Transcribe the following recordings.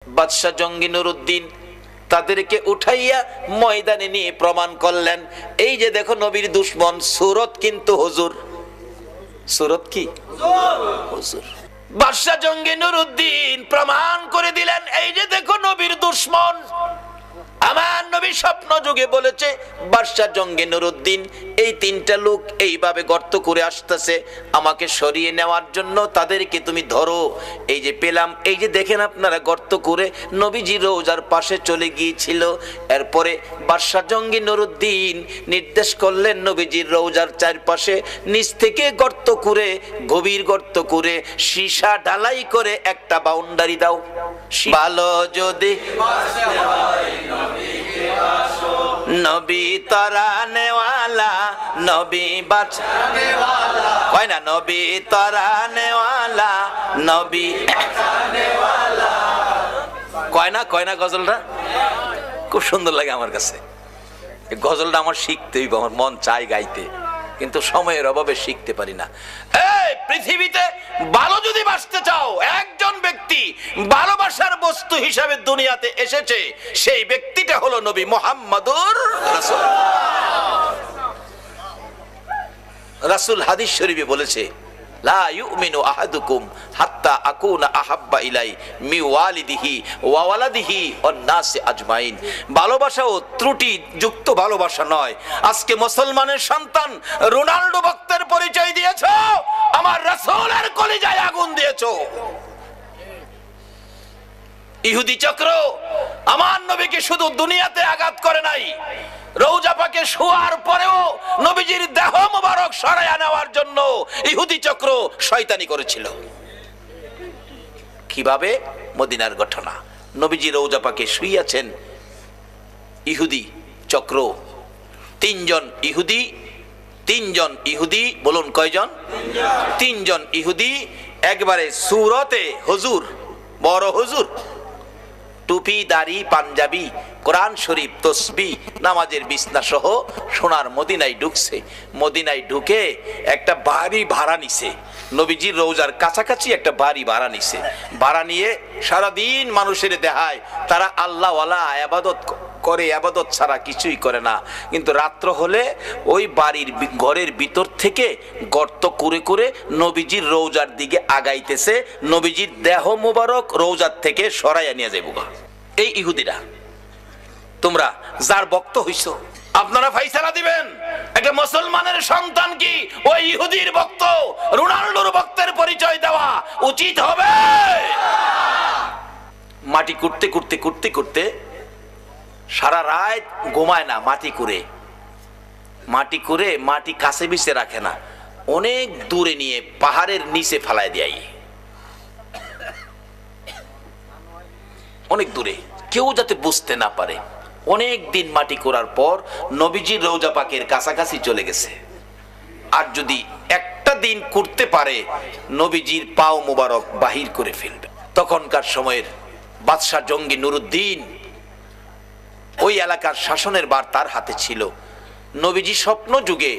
বাদশাহ জঙ্গি নুরুদ্দিন তাদেরকে উঠাইয়া ময়দানে নিয়ে প্রমাণ করলেন, এই যে দেখো নবীর দুশমন সুরত কিন্তু হুজুর। সুরত কি? হুজুর। বাদশাহ জঙ্গি নুরুদ্দিন প্রমাণ করে দিলেন, এই যে দেখো নবীর দুশমন। আমার নবী স্বপ্ন যুগে বলেছে বাদশাহ জঙ্গি নুরুদ্দিন এই তিনটা লোক এইভাবে গর্ত করে আসতেছে, আমাকে সরিয়ে নেওয়ার জন্য তাদেরকে তুমি ধরো। এই যে পেলাম, এই যে দেখেন আপনারা গর্ত করে নবীজি রওজার পাশে চলে গিয়েছিল। এরপরে বাদশাহ জঙ্গি নুরুদ্দিন নির্দেশ করলেন নবীজির রওজার চারপাশে নিচ থেকে গর্ত করে, গভীর গর্ত করে সীসা ঢালাই করে একটা বাউন্ডারি দাও। ভালো যদি নবী তরানেওয়ালা, নবী বাঁচানেওয়ালা, কয় না নবী তরানেওয়ালা, নবী বাঁচানেওয়ালা, কয় না গজলটা খুব সুন্দর লাগে আমার কাছে। এই গজলটা আমার শিখতে হইব, আমার মন চাই গাইতে, কিন্তু সময়ের অভাবে শিখতে পারি না। এই পৃথিবীতে ভালো যদি বাঁচতে চাও, একজন ব্যক্তি ভালোবাসার বস্তু হিসাবে দুনিয়াতে এসেছে, সেই ব্যক্তিটা হলো নবী মুহাম্মদুর রাসূল। রাসূল হাদিস শরীফে বলেছে, লা ইউমিনু আহাদুকুম হাত্তা আকুনা আহাব্বা ইলাই মি ওয়ালিদিহি ওয়া ওয়ালাদিহি ওয়ান নাস আজমাইন। ভালোবাসা ও ত্রুটি যুক্ত ভালোবাসা নয়। আজকে মুসলমানের সন্তান রোনাল্ডো ভক্তের পরিচয় দিয়েছো, আমার রাসূলের কলিজায় আগুন দিয়েছো। ইহুদি চক্র আমার নবীকে শুধু দুনিয়াতে আঘাত করে নাই, রওজা পাকে শোয়ার পরেও নবীজির দেহ মোবারক সরাইয়া নেওয়ার জন্য ইহুদি চক্র শয়তানি করেছিল। কিভাবে? মদিনার ঘটনা। নবীজি রওজা পাকে শুইয়াছেন, ইহুদি চক্র তিনজন ইহুদি বলুন কয়জন? তিনজন ইহুদি একবারে সুরতে হুজুর, বড় হুজুর, টুপি দাড়ি পাঞ্জাবি, কোরআন শরীফ তসবিহ, নামাজের বিছনা সহ সোনার মদিনায় ঢুকছে। মদিনায় ঢুকে একটা বাড়ি ভাড়া নিছে, নবীজির রওজার কাছাকাছি একটা বাড়ি ভাড়া নিছে। ভাড়া নিয়ে সারাদিন মানুষের দেখায় তারা আল্লাহওয়ালা, ইবাদত করে, ইবাদত ছাড়া কিছুই করে না। কিন্তু রাত্র হলে ওই বাড়ির ঘরের ভিতর থেকে গর্ত করে করে নবীজির রওজার দিকে আগাইতেছে, নবীজির দেহ মোবারক রওজার থেকে সরাইয়া নিয়ে যাইব। এই ইহুদিরা, তোমরা যার ভক্ত হইছো, আপনারা ফাইসালা দিবেন একটা মুসলমানের সন্তান কি ওই ইহুদির ভক্ত, রোনাল্ডোর ভক্তের পরিচয় দেওয়া উচিত হবে? মাটি করতে করতে করতে করতে সারা রাত ঘুমায় না, মাটি করে মাটি কাছে বিছে রাখে না, অনেক দূরে নিয়ে পাহাড়ের নিচে ফেলায় দেয়, অনেক দূরে, কেউ যাতে বুঝতে না পারে। অনেক দিন মাটি করার পর নবীজির রওজা পাকের কাছাকাছি চলে গেছে। আর যদি একটা দিন করতে পারে, নবীজির পাও মোবারক বাহির করে ফেলবে। তখনকার সময়ের বাদশাহ জঙ্গি নুরুদ্দিন, ওই এলাকার শাসনের ভার তার হাতে ছিল। নবীজি স্বপ্ন যুগে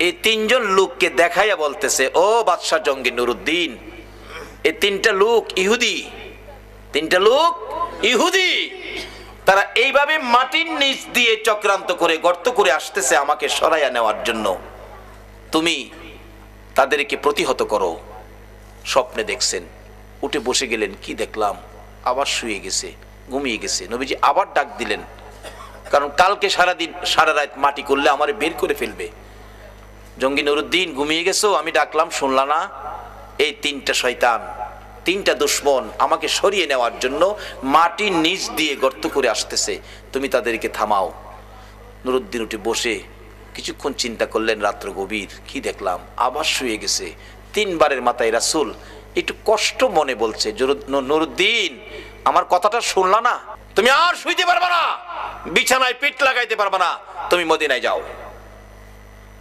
এই তিনজন লোককে দেখাইয়া বলতেছে, ও বাদশাহ জঙ্গি নুরুদ্দিন, এই তিনটা লোক ইহুদি, তারা এইভাবে মাটির নিচ দিয়ে চক্রান্ত করে গর্ত করে আসতেছে আমাকে সরাইয়া নেওয়ার জন্য, তুমি তাদেরকে প্রতিহত করো। স্বপ্নে দেখছেন, উঠে বসে গেলেন, কি দেখলাম, আবার শুয়ে গেছে, ঘুমিয়ে গেছে। নবীজি আবার ডাক দিলেন, কারণ কালকে সারাদিন সারা রাত মাটি করলে আমারে বের করে ফেলবে। জঙ্গি নুরুদ্দিন, ঘুমিয়ে গেছো, আমি ডাকলাম শুনলা না? এই তিনটা শয়তান, তিনটা দুশমন আমাকে সরিয়ে নেওয়ার জন্য মাটির নিচ দিয়ে গর্ত করে আসতেছে, তুমি তাদেরকে থামাও। নুরুদ্দিন উঠে বসে কিছুক্ষণ চিন্তা করলেন, রাত্র গভীর, কি দেখলাম, আবার শুয়ে গেছে। তিনবারের মাথায় রাসূল একটু কষ্ট মনে বলছে, নুরুদ্দিন আমার কথাটা শুনলা না? তুমি আর শুইতে পারবা না, বিছানায় পিঠ লাগাইতে পারবা না, তুমি মদিনায় যাও।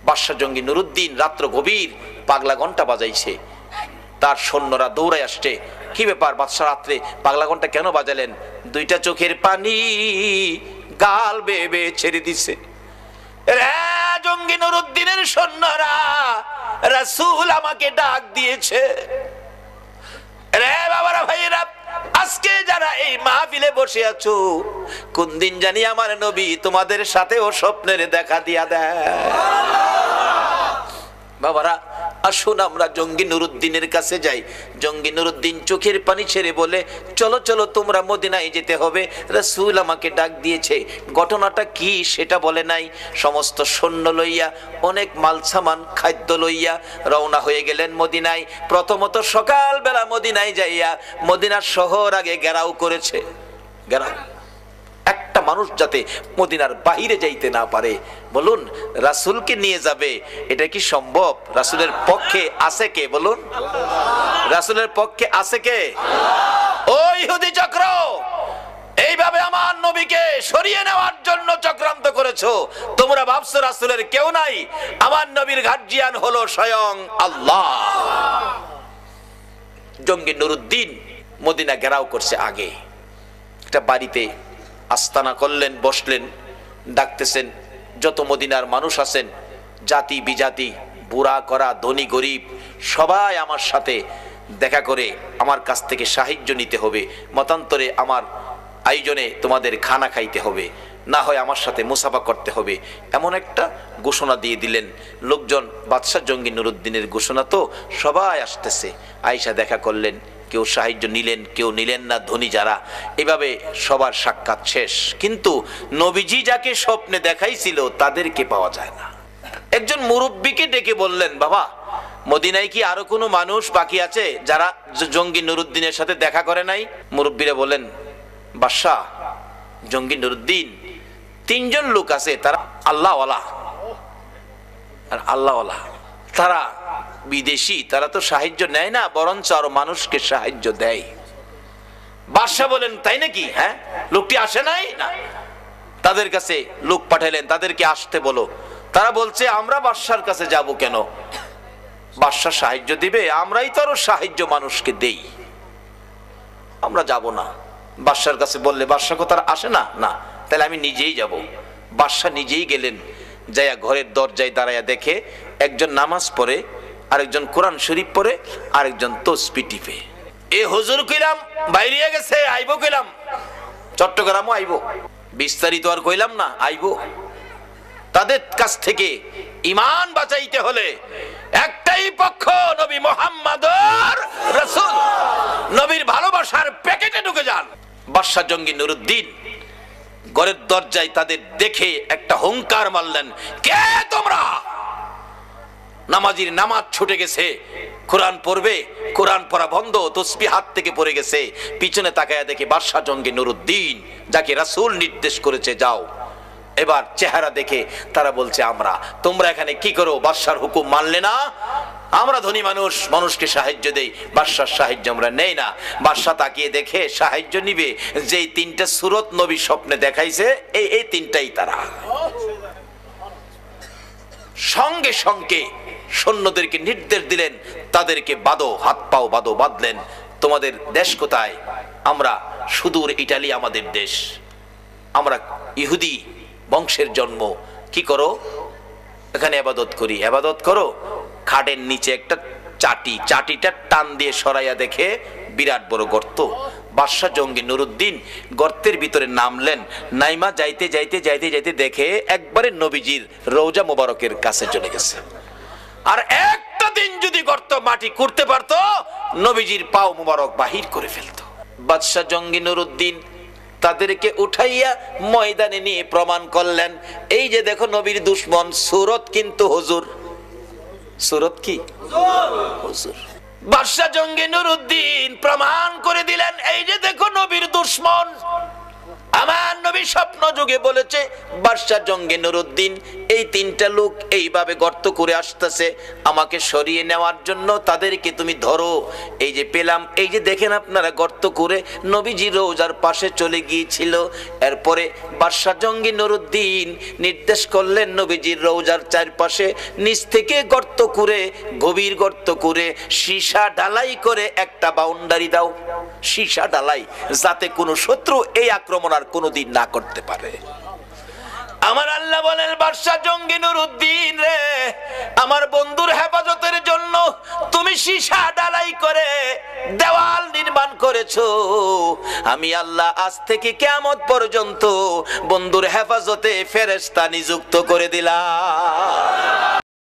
বাদশাহ জঙ্গি নুরুদ্দিন রাত্র গভীর, পাগলা ঘন্টা বাজাইছে, তার সৈন্যরা দৌড়ায় আসছে। কি ব্যাপার বাদশাহ, রাত্রে পাগলা ঘন্টা কেন বাজালেন? দুইটা চোখের পানি গাল বেয়ে ছেড়ে দিছে। জঙ্গি নুরুদ্দিনের সৈন্যরা, রাসূল আমাকে ডাক দিয়েছে। রে বাবারা, ভাইয়েরা, আজকে যারা এই মাহফিলে বসে আছো, কোন দিন জানি আমার নবী তোমাদের সাথেও স্বপ্নের দেখা দিয়া দেয়। বাবারা, আসুন আমরা জঙ্গি নুরুদ্দিনের কাছে যাই। জঙ্গি নুরুদ্দিন চোখের পানি ছেড়ে বলে, চলো চলো তোমরা মদিনায় যেতে হবে, রাসূল আমাকে ডাক দিয়েছে। ঘটনাটা কি সেটা বলে নাই। সমস্ত সৈন্য লইয়া, অনেক মাল সামান খাদ্য লইয়া রওনা হয়ে গেলেন মদিনায়। প্রথমত সকালবেলা মদিনায় যাইয়া মদিনার শহর আগে ঘেরাও করেছে। ঘেরাও, একটা মানুষ যাতে মদিনার বাহিরে যাইতে না পারে। বলুন, রাসূলকে নিয়ে যাবে, এটা কি সম্ভব? রাসূলের পক্ষে আছে কে? বলুন, রাসূলের পক্ষে আছে কে? ওই ইহুদি চক্র এইভাবে আমার নবীকে সরিয়ে নেওয়ার জন্য চক্রান্ত করেছো। তোমরা ভাবছো রাসূলের কেউ নাই, আমার নবীর গার্জিয়ান হলো স্বয়ং আল্লাহ। জঙ্গি নুরুদ্দিন মদিনা ঘেরাও করছে। আগে একটা বাড়িতে আস্তানা করলেন, বসলেন, ডাকতেছেন যত মদিনার মানুষ আছেন, জাতি বিজাতি, বুড়া করা, ধনী গরিব, সবাই আমার সাথে দেখা করে আমার কাছ থেকে সাহায্য নিতে হবে। মতান্তরে আমার আয়োজনে তোমাদের খানা খাইতে হবে, না হয় আমার সাথে মুসাফা করতে হবে। এমন একটা ঘোষণা দিয়ে দিলেন। লোকজন বাদশাহ জঙ্গি নুরুদ্দিনের ঘোষণা তো, সবাই আসতেছে। আয়েশা দেখা করলেন, কেউ সাহায্য নিলেন, কেউ নিলেন না, ধনী যারা। এভাবে সবার সাক্ষাৎ শেষ। কিন্তু নবীজি যাকে স্বপ্নে দেখাইছিল তাদেরকে পাওয়া যায় না। একজন মুরব্বীকে ডেকে বললেন, বাবা, মদিনায় কি আরো কোনো মানুষ বাকি আছে যারা জঙ্গি নুরুদ্দিনের সাথে দেখা করে নাই? মুরব্বীরা বলেন, বাদশাহ, জঙ্গি নুরুদ্দিন তিনজন লোক আছে, তারা আল্লাহওয়ালা। আর আল্লাহওয়ালা তারা বিদেশি, তারা তো সাহায্য নেয় না, বরঞ্চ আরো মানুষকে সাহায্য দেয়। বাদশাহ বলেন, তাই নাকি? হ্যাঁ, লোকটি আসে নাই না? তাদের কাছে লোক পাঠালেন, তাদেরকে আসতে বলো। তারা বলছে, আমরা বাদশার কাছে যাব কেন? বাদশা সাহায্য দিবে, আমরাই তো আরো সাহায্য মানুষকে দেই, আমরা যাব না। বাদশার কাছে বললে বাদশা কো তারা আসে না? না, তাহলে আমি নিজেই যাব। বাদশা নিজেই গেলেন, যাইয়া ঘরের দরজায় দাঁড়াইয়া দেখে একজন নামাজ পড়ে, আরেকজন কোরআন শরীফ পড়ে, আরেকজন তসবিহ টিপে। এ হুজুর কইলাম বাইরে গেছে, আইবো কইলাম, চট্টগ্রামও আইবো, বিস্তারিত আর কইলাম না, আইবো। তাদের কাছ থেকে ঈমান বাঁচাইতে হলে একটাই পক্ষ, নবী মুহাম্মদুর রাসূল। নবীর ভালোবাসার প্যাকেটে ঢুকে যান। বাদশা জঙ্গি নুরুদ্দিন ঘরের দরজায় তাদের দেখে একটা হুঙ্কার মারলেন, কে তোমরা? নামাজির নামাজ ছুটে গেছে, কোরআন পড়বে, কোরআন পড়া বন্ধ, তসবিহ হাত থেকে পড়ে গেছে। পিছনে তাকায়া দেখে বাদশা জঙ্গি নুরুদ্দিন, যাকে রাসূল নির্দেশ করেছে যাও। এবার চেহারা দেখে তারা বলছে, আমরা। তোমরা এখানে কি করো? বাদশার হুকুম মানলে না? আমরা ধনী মানুষ, মানুষকে সাহায্য দেই, বাদশার সাহায্য আমরা নেই না। বাদশা তাকিয়ে দেখে সাহায্য নিবে যেই তিনটা সূরত নবী স্বপ্নে দেখাইছে, এই তিনটাই তারা। সঙ্গে সঙ্গে সৈন্যদেরকে নির্দেশ দিলেন, তাদেরকে বাঁধো, হাত পাও বাঁধো। বাঁধলেন। তোমাদের দেশ কোথায়? আমরা সুদূর ইটালি আমাদের দেশ, আমরা ইহুদি বংশের জন্ম। কি করো? এখানে ইবাদত করি। ইবাদত করো। খাটের নিচে একটা চাটি, চাটিটা টান দিয়ে সরাইয়া দেখে বিরাট বড় গর্ত। বাদশা জঙ্গি নুরুদ্দিন গর্তের ভিতরে নামলেন। নাইমা যাইতে যাইতে যাইতে যাইতে দেখে একবারে নবীজির রওজা মোবারকের কাছে চলে গেছে। আর একটা দিন যদি গর্ত মাটি করতে পারতো, নবীজির পাও মোবারক বাহির করে ফেলতো। বাদশা জঙ্গি নুরুদ্দিন তাদেরকে উঠাইয়া ময়দানে নিয়ে প্রমাণ করলেন, এই যে দেখো নবীর দুশমন, সূরত কিন্তু হুজুর। সূরত কি? হুজুর। বাদশা জঙ্গি নুরুদ্দিন প্রমাণ করে দিলেন, এই যে দেখো নবীর দুশমন। আমার নবী স্বপ্ন যুগে বলেছে, বাদশা জঙ্গি নুরুদ্দিন এই তিনটা লোক এইভাবে গর্ত করে আসতেছে আমাকে সরিয়ে নেওয়ার জন্য, তাদেরকে তুমি ধরো। এই যে পেলাম, এই যে দেখেন আপনারা গর্ত করে নবীজি রওজার পাশে চলে গিয়েছিল। এরপরে বাদশা জঙ্গি নুরুদ্দিন নির্দেশ করলেন, নবীজির রওজার চারপাশে নিচ থেকে গর্ত করে, গভীর গর্ত করে, সীসা ঢালাই করে একটা বাউন্ডারি দাও। সীসা ঢালাই, যাতে কোনো শত্রু এই আক্রমণ আর কোনোদিন না করতে পারে। আমার আল্লাহ বলেন, বাদশা জঙ্গি নুরউদ্দিন রে, আমার বন্ধুর হেফাজতের জন্য তুমি সীসা ঢালাই করে দেওয়াল নির্মাণ করেছো। আমি আল্লাহ আজ থেকে কিয়ামত পর্যন্ত বন্ধুর হেফাজতে ফেরেশতা নিযুক্ত করে দিলাম।